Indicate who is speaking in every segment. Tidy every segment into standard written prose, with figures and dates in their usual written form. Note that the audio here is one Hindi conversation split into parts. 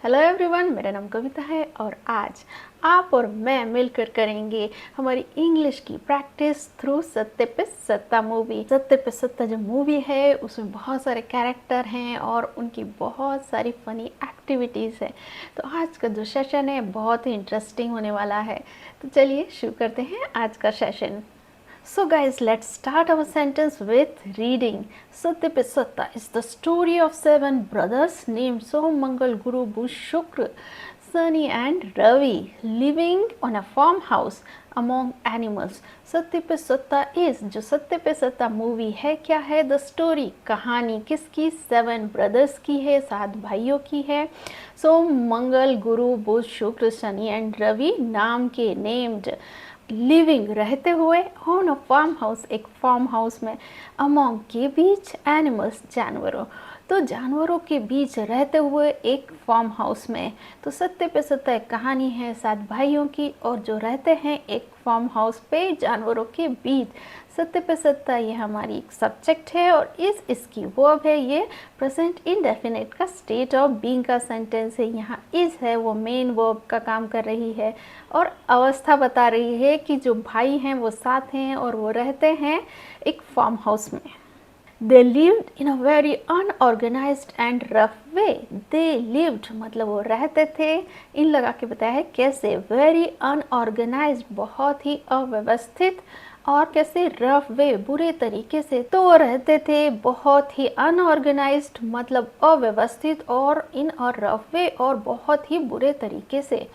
Speaker 1: हेलो एवरीवन, मेरा नाम कविता है और आज आप और मैं मिलकर करेंगे हमारी इंग्लिश की प्रैक्टिस थ्रू सत्ते पे सत्ता मूवी। सत्ते पे सत्ता जो मूवी है उसमें बहुत सारे कैरेक्टर हैं और उनकी बहुत सारी फनी एक्टिविटीज़ है। तो आज का जो सेशन है बहुत ही इंटरेस्टिंग होने वाला है। तो चलिए शुरू करते हैं आज का session. So guys, let's start our sentence with reading. Satya pe Satta is the story of 7 brothers named Somangal, Guru, Bush, Shukra, Sunny and Ravi living on a farmhouse among animals. सत्य पे सत्ता इज जो सत्य पे सत्ता मूवी है क्या है? द स्टोरी कहानी किसकी? 7 ब्रदर्स की है, 7 भाइयों की है। सोम, मंगल, गुरु, बुध, शुक्र, शनि एंड रवि नाम के नेम्ड लिविंग रहते हुए ऑन अ फार्म हाउस एक फार्म हाउस में अमोंग के बीच एनिमल्स जानवरों तो जानवरों के बीच रहते हुए एक फार्म हाउस में। तो सत्य पे सत्य एक कहानी है 7 भाइयों की और जो रहते हैं एक फार्म हाउस पे जानवरों के बीच। सत्य पे सत्य ये हमारी सब्जेक्ट है और इसकी वर्ब है, ये प्रेजेंट इंडेफिनिट का स्टेट ऑफ बीइंग का सेंटेंस है। यहाँ इज है वो मेन वर्ब का काम कर रही है और अवस्था बता रही है कि जो भाई हैं वो साथ हैं और वो रहते हैं एक फार्म हाउस में। They lived in a very unorganized and rough way. They lived मतलब वो रहते थे, इन लगा के बताया है कैसे। very unorganized बहुत ही अव्यवस्थित और कैसे रफ वे बुरे तरीके से। तो वो रहते थे बहुत ही अनऑर्गेनाइज्ड मतलब अव्यवस्थित और इन और रफ वे और बहुत ही बुरे तरीके से।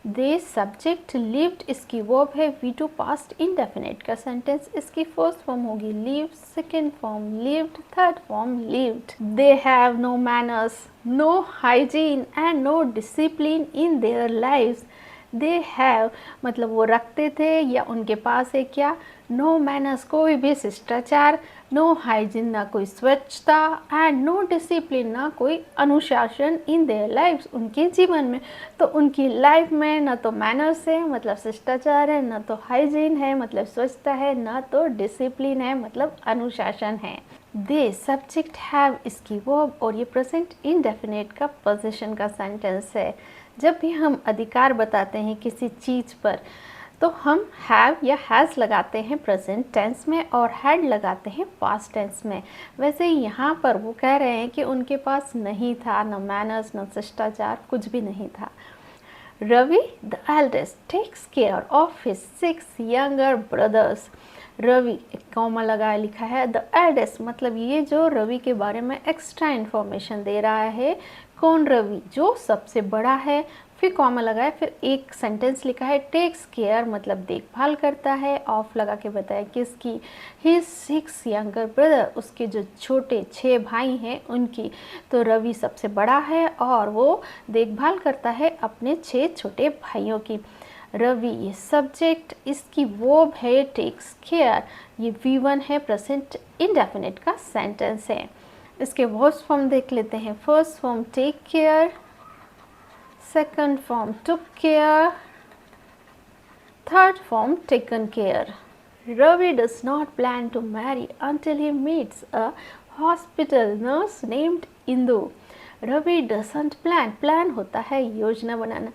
Speaker 1: दे सब्जेक्ट लिव्ड इसकी वर्ब है V2 पास्ट इंडेफिनिट का सेंटेंस। इसकी फर्स्ट फॉर्म होगी live, second form lived, third form lived. They have no manners, no hygiene and no discipline in their lives. They have मतलब वो रखते थे या उनके पास है क्या? नो मैनर्स कोई भी शिष्टाचार, नो हाइजीन ना कोई स्वच्छता एंड नो डिसिप्लिन ना कोई अनुशासन इन देयर लाइफ्स उनके जीवन में। तो उनकी लाइफ में ना तो मैनर्स है मतलब शिष्टाचार है, ना तो हाइजीन है मतलब स्वच्छता है, ना तो डिसिप्लिन है मतलब अनुशासन है। दे सब्जेक्ट हैव इसकी वर्ब और ये प्रेजेंट इंडेफिनिट का पोजीशन का सेंटेंस है। जब भी हम अधिकार बताते हैं किसी चीज़ पर तो हम हैव या हैज़ लगाते हैं प्रेजेंट टेंस में और हैड लगाते हैं पास्ट टेंस में। वैसे यहाँ पर वो कह रहे हैं कि उनके पास नहीं था न मैनर्स न शिष्टाचार, कुछ भी नहीं था। Ravi the eldest takes care of his 6 younger brothers. Ravi एक कॉमा लगा लिखा है, द एल्डेस्ट मतलब ये जो रवि के बारे में एक्स्ट्रा इन्फॉर्मेशन दे रहा है। कौन? रवि जो सबसे बड़ा है। फिर कॉमा लगा है, फिर एक सेंटेंस लिखा है टेक्स केयर मतलब देखभाल करता है। ऑफ लगा के बताया किसकी? हिज 6 यंगर ब्रदर उसके जो छोटे 6 भाई हैं उनकी। तो रवि सबसे बड़ा है और वो देखभाल करता है अपने 6 छोटे भाइयों की। रवि ये सब्जेक्ट, इसकी वर्ब है टेक्स केयर, ये V1 है प्रेजेंट इंडेफिनिट का सेंटेंस है। इसके वर्ब्स फॉर्म देख लेते हैं। First form take care, second form took care, third form taken care. Ravi does not plan to marry until he meets a hospital nurse named Indu. Ravi doesn't plan, plan होता है योजना बनाना,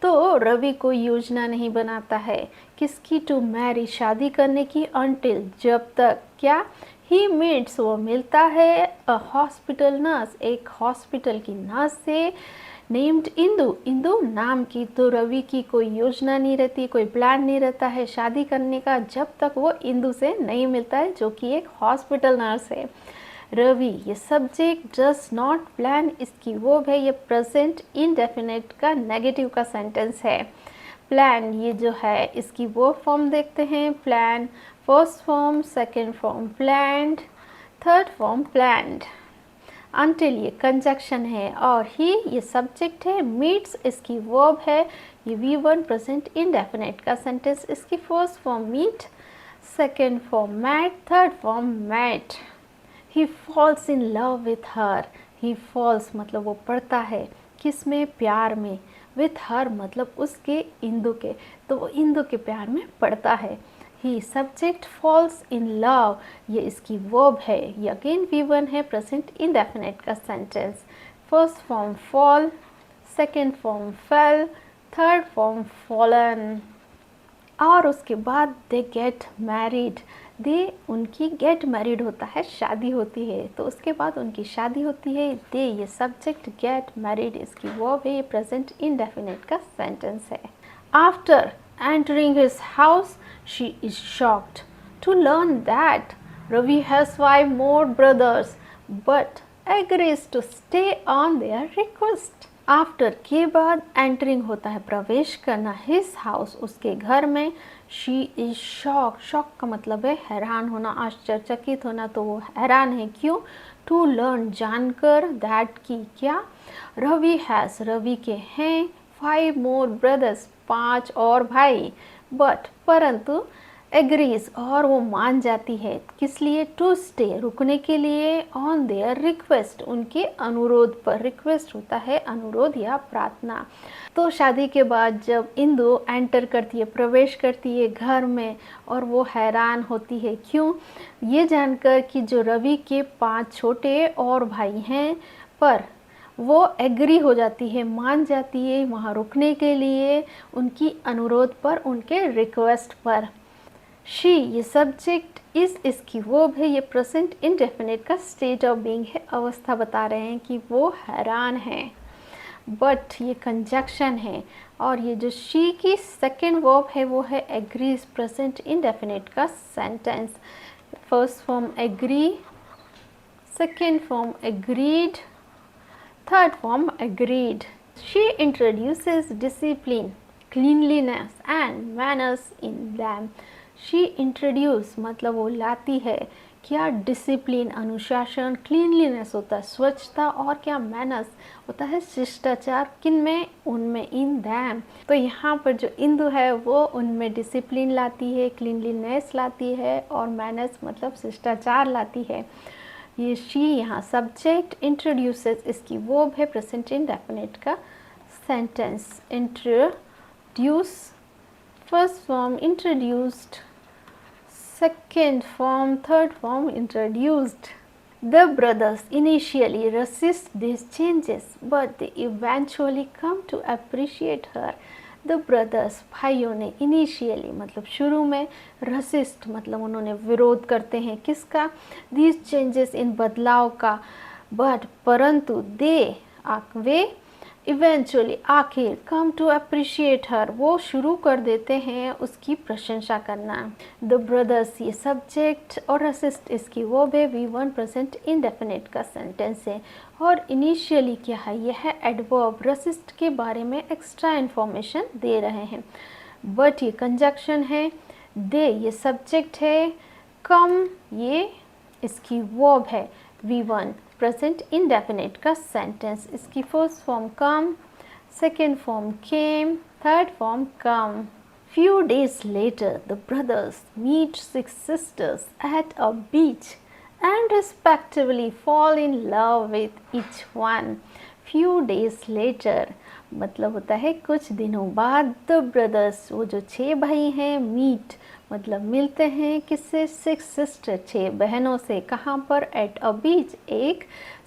Speaker 1: तो रवि कोई योजना नहीं बनाता है किसकी? टू मैरी शादी करने की, अनटिल जब तक क्या? ही मीट्स वो मिलता है अ हॉस्पिटल नर्स एक हॉस्पिटल की नर्स से नेम्ड इंदु, इंदु नाम की। तो रवि की कोई योजना नहीं रहती, कोई प्लान नहीं रहता है शादी करने का जब तक वो इंदु से नहीं मिलता है जो कि एक हॉस्पिटल नर्स है। रवि ये सब्जेक्ट डज नॉट प्लान इसकी वर्ब है, ये प्रेजेंट इंडेफिनिट का नेगेटिव का सेंटेंस है। प्लान ये जो है इसकी वर्ब फॉर्म देखते हैं। Plan first form, second form planned, third form planned. Until ये कंजक्शन है और ही ये सब्जेक्ट है। मीट्स इसकी वर्ब है, ये V1 प्रेजेंट इंडेफिनिट का सेंटेंस। इसकी first form meet, second form met, third form met. He falls in love with her, he falls मतलब वो पड़ता है किस में? प्यार में। विथ हर मतलब उसके इंदु के, तो वो इंदु के प्यार में पड़ता है। ही सब्जेक्ट फॉल्स इन लव ये इसकी वर्ब है, ये अगेन V1 है प्रेजेंट इंडेफिनिट का sentence. First form fall, second form fail, third form fallen. और उसके बाद दे गेट मैरिड, दे उनकी गेट मैरिड होता है, शादी होती है, तो उसके बाद उनकी शादी होती है। दे ये सब्जेक्ट, गेट मैरिड इसकी वर्ब है, ये प्रेजेंट इंडेफिनिट का सेंटेंस है। After entering his house she is shocked to learn that Ravi has 5 more brothers but agrees to stay on their request। After के बाद एंटरिंग होता है प्रवेश करना, हिज हाउस उसके घर में, शी इज शॉक, शॉक का मतलब है हैरान होना, आश्चर्यचकित होना, तो वो हैरान है क्यों, टू लर्न जानकर, दैट की क्या, रवि हैज रवि के हैं 5 more brothers 5 और भाई, बट परंतु एग्रीज और वो मान जाती है, किस लिए, टू स्टे रुकने के लिए, ऑन देयर रिक्वेस्ट उनके अनुरोध पर, रिक्वेस्ट होता है अनुरोध या प्रार्थना। तो शादी के बाद जब इंदु एंटर करती है, प्रवेश करती है घर में, और वो हैरान होती है क्यों, ये जानकर कि जो रवि के 5 छोटे और भाई हैं, पर वो एग्री हो जाती है, मान जाती है वहाँ रुकने के लिए, उनकी अनुरोध पर, उनके रिक्वेस्ट पर। शी ये सब्जेक्ट, इस इसकी वर्ब है, ये प्रेजेंट इंडेफिनिट का स्टेट ऑफ बीइंग है, अवस्था बता रहे हैं कि वो हैरान है। बट ये कंजक्शन है, और ये जो शी की सेकेंड वर्ब है वो है एग्रीज, प्रेजेंट इंडेफिनिट का sentence. First form agree, second form agreed, third form agreed. She introduces discipline, cleanliness and manners in them। She introduce मतलब वो लाती है क्या, डिसिप्लिन अनुशासन, क्लीनलीनेस होता है स्वच्छता, और क्या मैनर्स होता है शिष्टाचार, किन में, उनमें, इन दैम। तो यहाँ पर जो इंदु है वो उनमें डिसिप्लिन लाती है, क्लीनलीनेस लाती है, और मैनर्स मतलब शिष्टाचार लाती है। ये शी यहाँ सब्जेक्ट, इंट्रोड्यूसेस इसकी वर्ब है, प्रेजेंट इंडेफिनिट का sentence. Introduce first form introduced, second form, third form introduced। The brothers initially resist these changes but they eventually come to appreciate her। The brothers भाइयों ने initially मतलब शुरू में, resist मतलब उन्होंने विरोध करते हैं किसका, these changes इन बदलाव का, but परंतु वे इवेंचुअली आखिर कम टू अप्रिशिएट हर वो शुरू कर देते हैं उसकी प्रशंसा करना। द ब्रदर्स ये सब्जेक्ट और असिस्ट इसकी वो बे V1 प्रेजेंट इंडेफिनिट का सेंटेंस है। और इनिशियली क्या है, यह है एडवर्ब, रसिस्ट के बारे में एक्स्ट्रा इन्फॉर्मेशन दे रहे हैं। बट ये कंजक्शन है, दे ये सब्जेक्ट है, कम ये इसकी वर्ब है V1 प्रेजेंट इंडेफिनिट का सेंटेंस। इसकी first form come, second form came, third form come. Few days later the brothers meet 6 sisters at a beach and respectively fall in love with each one। Few days later मतलब होता है कुछ दिनों बाद, the brothers वो जो 6 भाई हैं, meet मतलब मिलते हैं किससे, 6 सिस्टर 6 बहनों से, कहाँ पर, एट अ बीच एक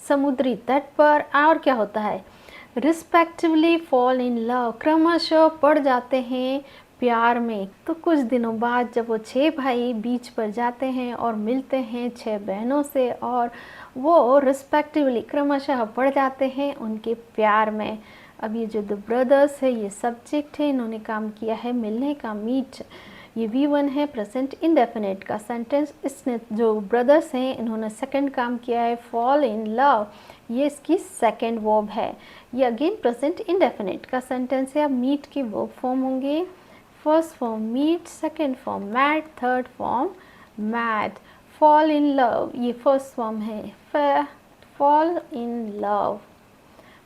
Speaker 1: समुद्री तट पर। और क्या होता है, रिस्पेक्टिवली फॉल इन लव क्रमशः पड़ जाते हैं प्यार में। तो कुछ दिनों बाद जब वो 6 भाई बीच पर जाते हैं और मिलते हैं 6 बहनों से, और वो रिस्पेक्टिवली क्रमशः पड़ जाते हैं उनके प्यार में। अब ये जो द ब्रदर्स है ये सब्जेक्ट है, इन्होंने काम किया है मिलने का, मीट ये V1 है प्रेजेंट इंडेफिनिट का सेंटेंस। इसने जो ब्रदर्स हैं इन्होंने सेकंड काम किया है फॉल इन लव, ये इसकी सेकंड वर्ब है। ये अगेन प्रेजेंट इंडेफिनिट का सेंटेंस है। अब मीट की वर्ब फॉर्म होंगे, first form meet, second form met, third form met. Fall in love ये फर्स्ट फॉर्म है, fall in love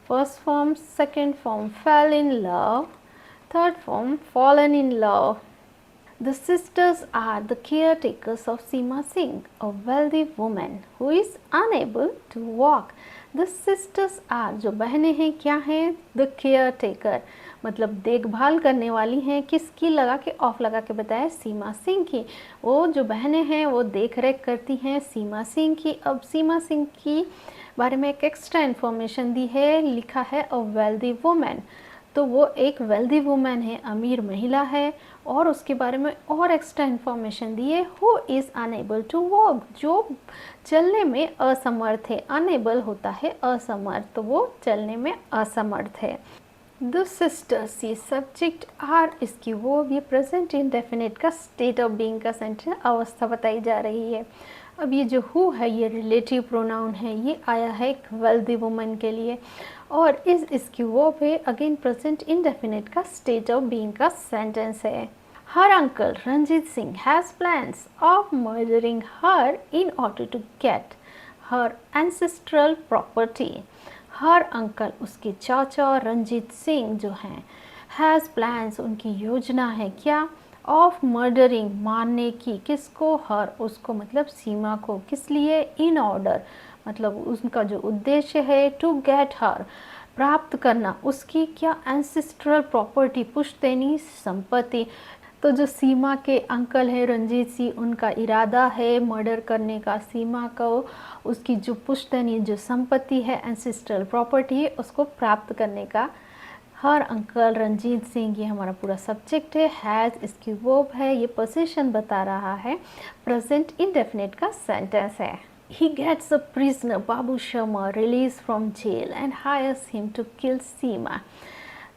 Speaker 1: first form, second form fell in love, third form fallen in love. The sisters are the caretakers of Seema Singh, a wealthy woman who is unable to walk। The sisters are जो बहनें हैं क्या हैं, the caretaker मतलब देखभाल करने वाली हैं, किसकी, लगा के ऑफ लगा के बताया, सीमा सिंह की। वो जो बहनें हैं वो देख रेख करती हैं सीमा सिंह की। अब सीमा सिंह की बारे में एक एक्स्ट्रा इन्फॉर्मेशन दी है, लिखा है अ वेल्दी वुमेन। तो वो एक वेल्दी वुमेन है, अमीर महिला है, और उसके बारे में और एक्स्ट्रा इन्फॉर्मेशन दी है, who is unable to walk, जो चलने में असमर्थ है। अनेबल होता है असमर्थ, तो वो चलने में असमर्थ है। द सिस्टर्स, ये सब्जेक्ट, आर इसकी वो, ये प्रेजेंट इंडेफिनिट का स्टेट ऑफ बीइंग का सेंटेंस, अवस्था बताई जा रही है। अब ये जो हु है ये रिलेटिव प्रोनाउन है, ये आया है एक वेल्दी वुमन के लिए, और इसकी वो पे अगेन प्रेजेंट इंडेफिनिट का स्टेट ऑफ बीइंग का सेंटेंस है। Her uncle Ranjit Singh has plans of murdering her in order to get her ancestral property. Her uncle, उसके चाचा रंजीत सिंह जो हैं, हैज़ प्लान्स, उनकी योजना है क्या, ऑफ मर्डरिंग, मारने की, किसको, हर, उसको मतलब सीमा को, किस लिए, इन ऑर्डर मतलब उनका जो उद्देश्य है, टू गेट हर, प्राप्त करना, उसकी क्या, एंसेस्ट्रल प्रॉपर्टी, पुश्तैनी संपत्ति। तो जो सीमा के अंकल है रंजीत सिंह, उनका इरादा है मर्डर करने का सीमा को, उसकी जो पुश्तैनी जो संपत्ति है, एंसेस्ट्रल प्रॉपर्टी है, उसको प्राप्त करने का। हर अंकल रंजीत सिंह, ये हमारा पूरा सब्जेक्ट है। हैज़ इसकी वर्ब है, ये पोजीशन बता रहा है, प्रेजेंट इंडेफिनिट का सेंटेंस है। He gets a prisoner Babu Sharma released from jail and hires him to kill Seema.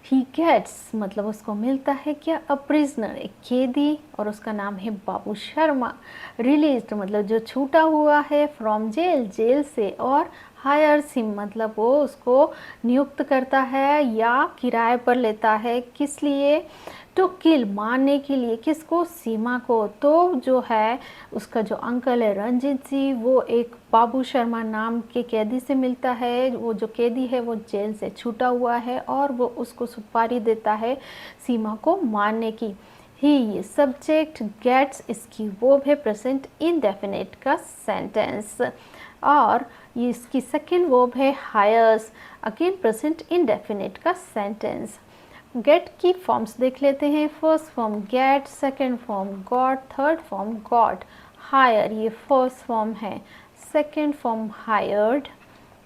Speaker 1: He gets मतलब उसको मिलता है क्या, अ प्रिजनर, एक कैदी, और उसका नाम है बाबू शर्मा। रिलीज्ड मतलब जो छूटा हुआ है, फ्रॉम जेल, जेल से, और हायर्स हिम मतलब वो उसको नियुक्त करता है या किराए पर लेता है, किस लिए, टू किल मारने के लिए, किसको, सीमा को। तो जो है उसका जो अंकल है रंजीत जी, वो एक बाबू शर्मा नाम के कैदी से मिलता है। वो जो कैदी है वो जेल से छूटा हुआ है, और वो उसको सुपारी देता है सीमा को मारने की। ही, ये सब्जेक्ट, गेट्स इसकी वर्ब है, प्रेजेंट इंडेफिनिट का सेंटेंस, और ये इसकी सेकेंड वर्ब है हायर्स, अगेन प्रेजेंट इंडेफिनिट का सेंटेंस। गेट की फॉर्म्स देख लेते हैं। First form get, second form got, third form got. Hire ये फर्स्ट फॉर्म है, second form hired,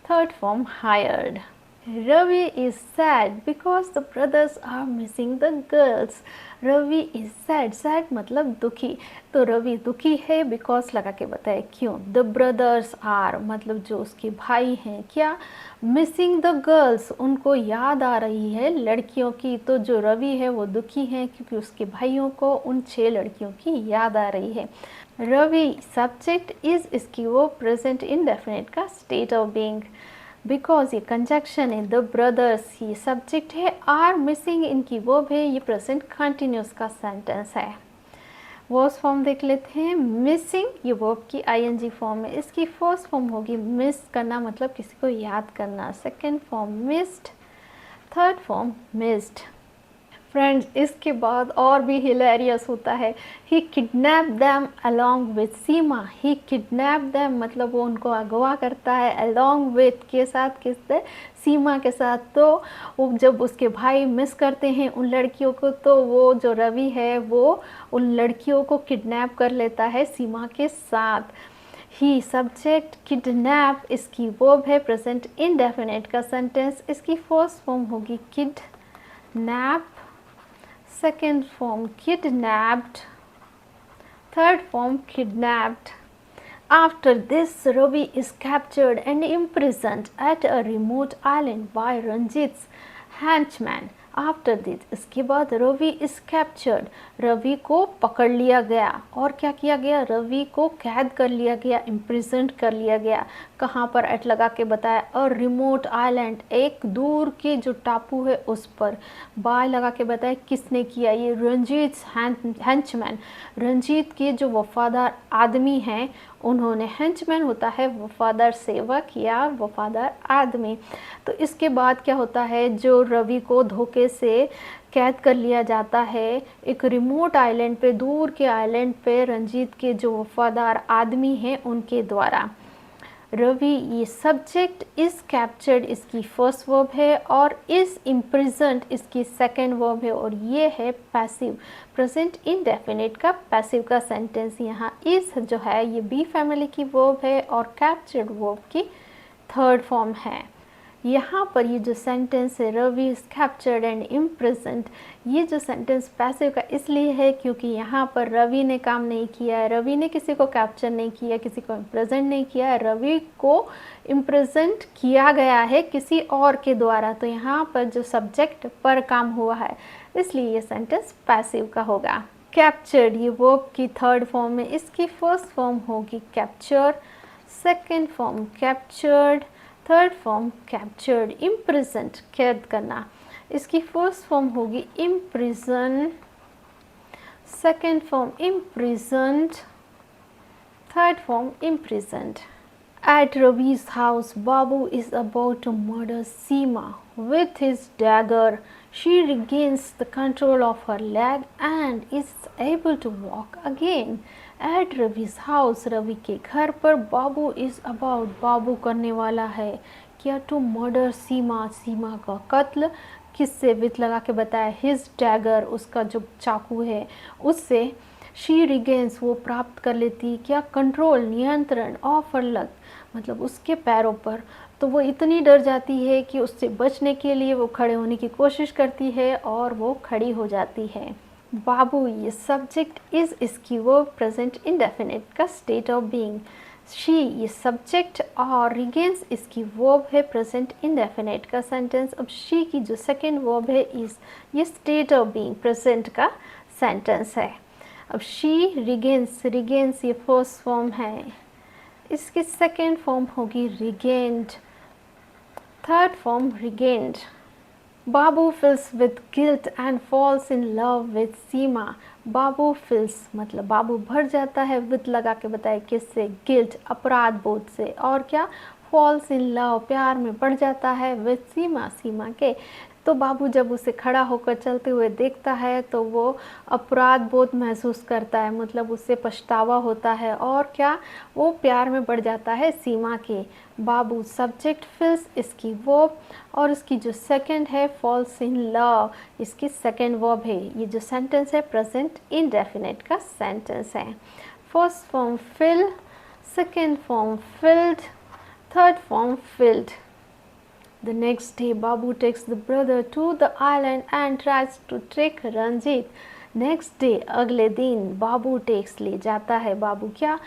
Speaker 1: third form hired. Ravi is sad because the brothers are missing the girls. Ravi is sad, sad मतलब दुखी, तो रवि दुखी है, because लगा के बताए क्यों। The brothers are मतलब जो उसके भाई हैं, क्या, missing the girls उनको याद आ रही है लड़कियों की। तो जो रवि है वो दुखी है क्योंकि उसके भाइयों को, उन 6 लड़कियों की याद आ रही है। रवि सब्जेक्ट, इज इसकी वो प्रेजेंट इंडेफिनिट का स्टेट ऑफ बीइंग, बिकॉज ये कंजक्शन है। द ब्रदर्स ये सब्जेक्ट है, आर मिसिंग इनकी वर्ब है, ये प्रेजेंट कंटिन्यूस का सेंटेंस है। वर्स फॉर्म देख लेते हैं। मिसिंग ये वर्ब की आईएनजी फॉर्म है, इसकी फर्स्ट फॉर्म होगी मिस करना मतलब किसी को याद करना, second form missed, third form missed. Friends इसके बाद और भी हिलेरियस होता है। He kidnap them along with Seema. He kidnap them मतलब वो उनको अगवा करता है, अलॉन्ग विथ के साथ, किससे, सीमा के साथ। तो वो जब उसके भाई मिस करते हैं उन लड़कियों को, तो वो जो रवि है वो उन लड़कियों को किडनैप कर लेता है सीमा के साथ। ही सब्जेक्ट, किडनैप इसकी वर्ब है, प्रेजेंट इंडेफिनिट का सेंटेंस। इसकी फर्स्ट फॉर्म होगी kidnap, second form kidnapped, third form kidnapped. After this, Ravi is captured and imprisoned at a remote island by Ranjit's henchmen. After this इसके बाद रवि इज कैप्चर्ड, रवि को पकड़ लिया गया, और क्या किया गया, रवि को कैद कर लिया गया, इम्प्रिजेंट कर लिया गया। कहाँ पर एट लगा के बताया, और रिमोट आइलैंड एक दूर के जो टापू है उस पर। बाय लगा के बताया किसने किया, ये रंजीत हेंचमैन, रंजीत के जो वफादार आदमी हैं उन्होंने। हेंचमैन होता है वफादार सेवक या वफादार आदमी। तो इसके बाद क्या होता है, जो रवि को धोखे से कैद कर लिया जाता है एक रिमोट आइलैंड पे, दूर के आइलैंड पे, रंजीत के जो वफादार आदमी हैं उनके द्वारा। रवि ये सब्जेक्ट, इज कैप्चर्ड इसकी फर्स्ट वर्ब है, और इज इम्प्रिजन्ड इसकी सेकेंड वर्ब है, और ये है पैसिव, प्रेजेंट इंडेफिनिट का पैसिव का सेंटेंस। यहाँ इज जो है ये बी फैमिली की वर्ब है, और कैप्चर्ड वर्ब की थर्ड फॉर्म है। यहाँ पर ये जो सेंटेंस है Ravi is captured and imprisoned, ये जो सेंटेंस पैसिव का इसलिए है क्योंकि यहाँ पर रवि ने काम नहीं किया है, रवि ने किसी को कैप्चर नहीं किया, किसी को इम्प्रिजेंट नहीं किया है, रवि को इम्प्रिजेंट किया गया है किसी और के द्वारा। तो यहाँ पर जो सब्जेक्ट पर काम हुआ है, इसलिए ये सेंटेंस पैसिव का होगा। कैप्चर्ड ये वर्ब की थर्ड फॉर्म है, इसकी फर्स्ट फॉर्म होगी capture, second form captured, third form captured. Imprisoned कैद करना, इसकी फर्स्ट फॉर्म होगी imprison, second form imprisoned, third form imprisoned. At Ravi's house, Babu is about to murder Seema with his dagger. She regains the control of her leg and is able to walk again. At Ravi's house, Ravi के घर पर बाबू is about, बाबू करने वाला है क्या, to murder सीमा, सीमा का कत्ल। किससे, विथ लगा के बताया, his dagger उसका जो चाकू है उससे। शी रिगेन्स वो प्राप्त कर लेती क्या, कंट्रोल नियंत्रण, ऑफ हर लक मतलब उसके पैरों पर। तो वो इतनी डर जाती है कि उससे बचने के लिए वो खड़े होने की कोशिश करती है और वो खड़ी हो जाती है। बाबू ये सब्जेक्ट, इज इसकी वर्ब प्रेजेंट इंडेफिनिट का स्टेट ऑफ बीइंग। शी ये सब्जेक्ट और रिगेन्स इसकी वर्ब है प्रेजेंट इंडेफिनिट का सेंटेंस। अब शी की जो सेकेंड वर्ब है इज, ये स्टेट ऑफ बीइंग प्रेजेंट का सेंटेंस है। अब शी रिगेन्स, रिगेन्स ये फर्स्ट फॉर्म है, इसकी सेकेंड फॉर्म होगी regained, third form regained. Babu feels with guilt and falls in love with Seema. Babu फिल्स मतलब बाबू भर जाता है, विद लगा के बताए किससे, गिल्ट अपराध बोध से, और क्या, फॉल्स इन लव प्यार में पड़ जाता है, विद सीमा सीमा के। तो बाबू जब उसे खड़ा होकर चलते हुए देखता है तो वो अपराध बोध महसूस करता है, मतलब उससे पछतावा होता है, और क्या, वो प्यार में पड़ जाता है सीमा के। बाबू सब्जेक्ट, फिल्स इसकी वर्ब, और इसकी जो सेकंड है फॉल्स इन लव, इसकी सेकंड वर्ब है। ये जो सेंटेंस है प्रेजेंट इंडेफिनिट का सेंटेंस है। First form fill, second form filled, third form filled. The next day, Babu takes the brother to the island and tries to trick Ranjit. Next day, अगले दिन बाबू टेक्स ले जाता है, बाबू क्या,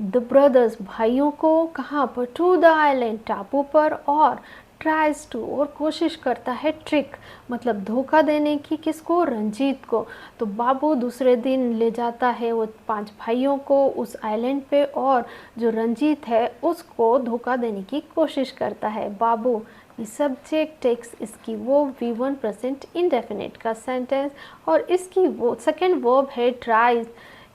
Speaker 1: द ब्रदर्स भाइयों को, कहाँ पर, टू द आइलैंड टापू पर, और ट्राइज टू और कोशिश करता है, ट्रिक मतलब धोखा देने की, किसको, रंजीत को। तो बाबू दूसरे दिन ले जाता है वो 5 भाइयों को उस आइलैंड पे, और जो रंजीत है उसको धोखा देने की कोशिश करता है। बाबू ये सब्जेक्ट टेक्स इसकी वो V1 प्रेजेंट इंडेफिनिट का सेंटेंस, और इसकी वो सेकेंड वर्ब है ट्राइज,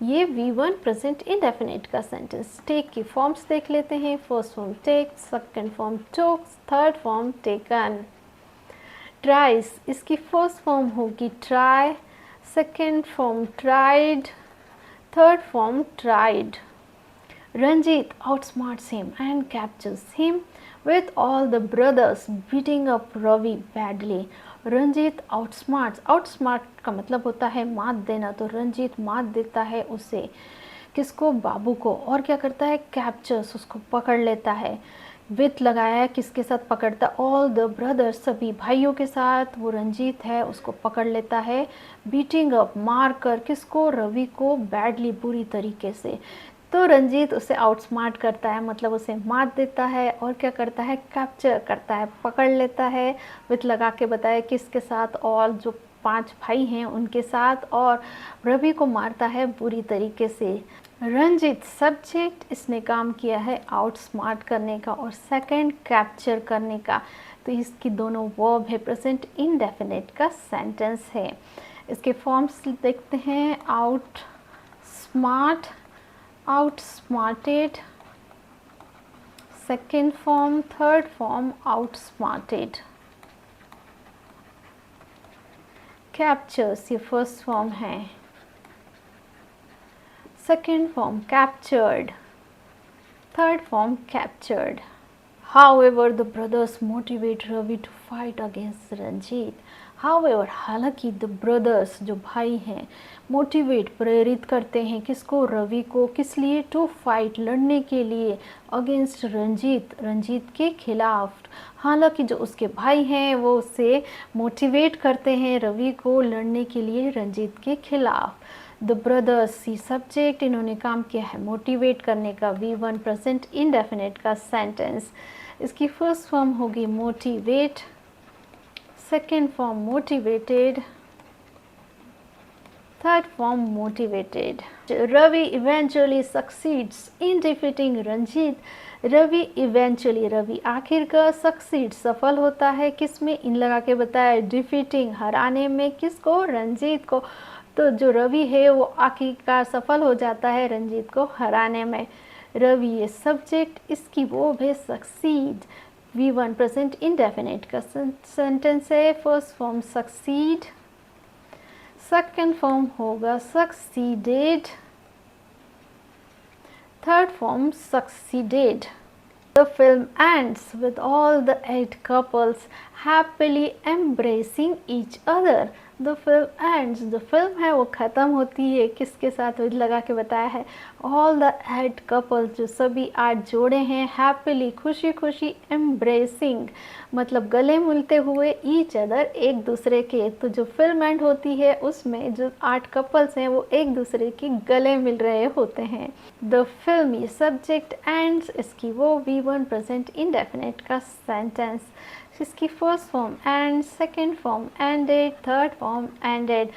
Speaker 1: ये V1 प्रेजेंट इंडेफिनिट का सेंटेंस। टेक की फॉर्म्स देख लेते हैं, first form take, second form took, third form taken. Tries इसकी फर्स्ट फॉर्म होगी try, second form tried, third form tried. Ranjit outsmarts him and captures him with all the brothers beating up Ravi badly. Ranjit outsmart का मतलब होता है मात देना, तो रंजीत मात देता है उसे, किसको, बाबू को, और क्या करता है, कैप्चर्स उसको पकड़ लेता है, विथ लगाया है, किसके साथ पकड़ता, ऑल द ब्रदर्स सभी भाइयों के साथ वो रंजीत है उसको पकड़ लेता है, बीटिंग अप मार कर, किसको, रवि को, बैडली बुरी तरीके से। तो रंजीत उसे आउटस्मार्ट करता है मतलब उसे मात देता है, और क्या करता है, कैप्चर करता है, पकड़ लेता है, विथ लगा के बताया किसके साथ, और जो 5 भाई हैं उनके साथ, और रवि को मारता है बुरी तरीके से। रंजीत सब्जेक्ट, इसने काम किया है आउटस्मार्ट करने का, और सेकंड कैप्चर करने का, तो इसकी दोनों वर्ब है प्रेजेंट इंडेफिनिट का सेंटेंस है। इसके फॉर्म्स देखते हैं, out smart, outsmarted, second form, third form outsmarted. Captures ये first form है, second form captured, third form captured. However, the brothers motivate Ravi to fight against Ranjit. However हालांकि द ब्रदर्स जो भाई हैं मोटिवेट प्रेरित करते हैं किसको, रवि को, किस लिए, टू फाइट लड़ने के लिए, अगेंस्ट रंजीत, रंजीत के खिलाफ। हालांकि जो उसके भाई हैं वो उसे मोटिवेट करते हैं रवि को लड़ने के लिए रंजीत के खिलाफ। द ब्रदर्स सी सब्जेक्ट, इन्होंने काम किया है मोटिवेट करने का, V1 प्रेजेंट इंडेफिनिट का सेंटेंस। इसकी फर्स्ट फॉर्म होगी motivate, second form motivated, third form motivated. Ravi eventually succeeds in defeating Ranjit, Ravi eventually, Ravi आखिरकार, सक्सीड सफल होता है, किसमें, इन लगा के बताया, डिफीटिंग हराने में, किसको, रंजीत को। तो जो रवि है वो आखिरकार सफल हो जाता है रंजीत को हराने में। रवि ये सब्जेक्ट, इसकी वो है सक्सीड, V1 प्रेजेंट इंडेफिनिट का सेंटेंस है। First form succeed, second form होगा succeeded, third form succeeded. The film ends with all the 8 couples happily embracing each other. The film ends, जो फिल्म है वो ख़त्म होती है किसके साथ, लगा के बताया है, all the 8 couples, जो सभी 8 जोड़े हैं, happily, खुशी खुशी, embracing मतलब गले मिलते हुए, each other, एक दूसरे के। तो जो फिल्म एंड होती है उसमें जो 8 कपल्स हैं वो एक दूसरे के गले मिल रहे होते हैं। द फिल्म ये सब्जेक्ट, एंड्स इसकी वो V1 प्रेजेंट इंडेफिनिट का सेंटेंस। इसकी first form and, second form ended, third form ended.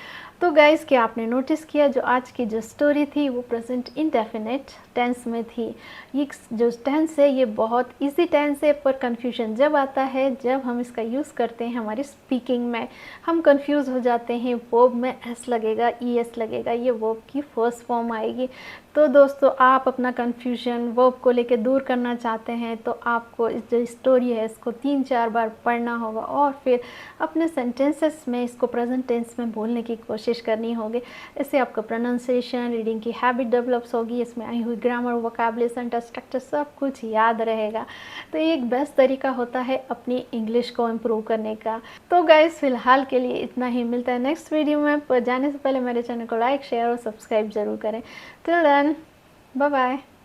Speaker 1: तो गाइस क्या आपने नोटिस किया, जो आज की जो स्टोरी थी वो प्रेजेंट इंडेफिनिट टेंस में थी। ये जो टेंस है ये बहुत इजी टेंस है, पर कन्फ्यूजन जब आता है जब हम इसका यूज़ करते हैं हमारी स्पीकिंग में, हम कंफ्यूज हो जाते हैं, वर्ब में एस लगेगा, ES लगेगा, ये वर्ब की फर्स्ट फॉर्म आएगी। तो दोस्तों आप अपना कन्फ्यूजन वर्ब को लेके दूर करना चाहते हैं तो आपको इस जो स्टोरी है इसको 3-4 बार पढ़ना होगा और फिर अपने सेंटेंसेस में इसको प्रेजेंट टेंस में बोलने की कोशिश करनी होगी। इससे आपका प्रोनाउंसिएशन, रीडिंग की हैबिट डेवलप्स होगी, इसमें आई हुई ग्रामर, वोकैबुलरी, सेंटेंस स्ट्रक्चर सब कुछ याद रहेगा। तो ये एक बेस्ट तरीका होता है अपनी इंग्लिश को इम्प्रूव करने का। तो गाइस फिलहाल के लिए इतना ही, मिलता है नेक्स्ट वीडियो में। पर जाने से पहले मेरे चैनल को लाइक, शेयर और सब्सक्राइब जरूर करें। Till then, bye bye.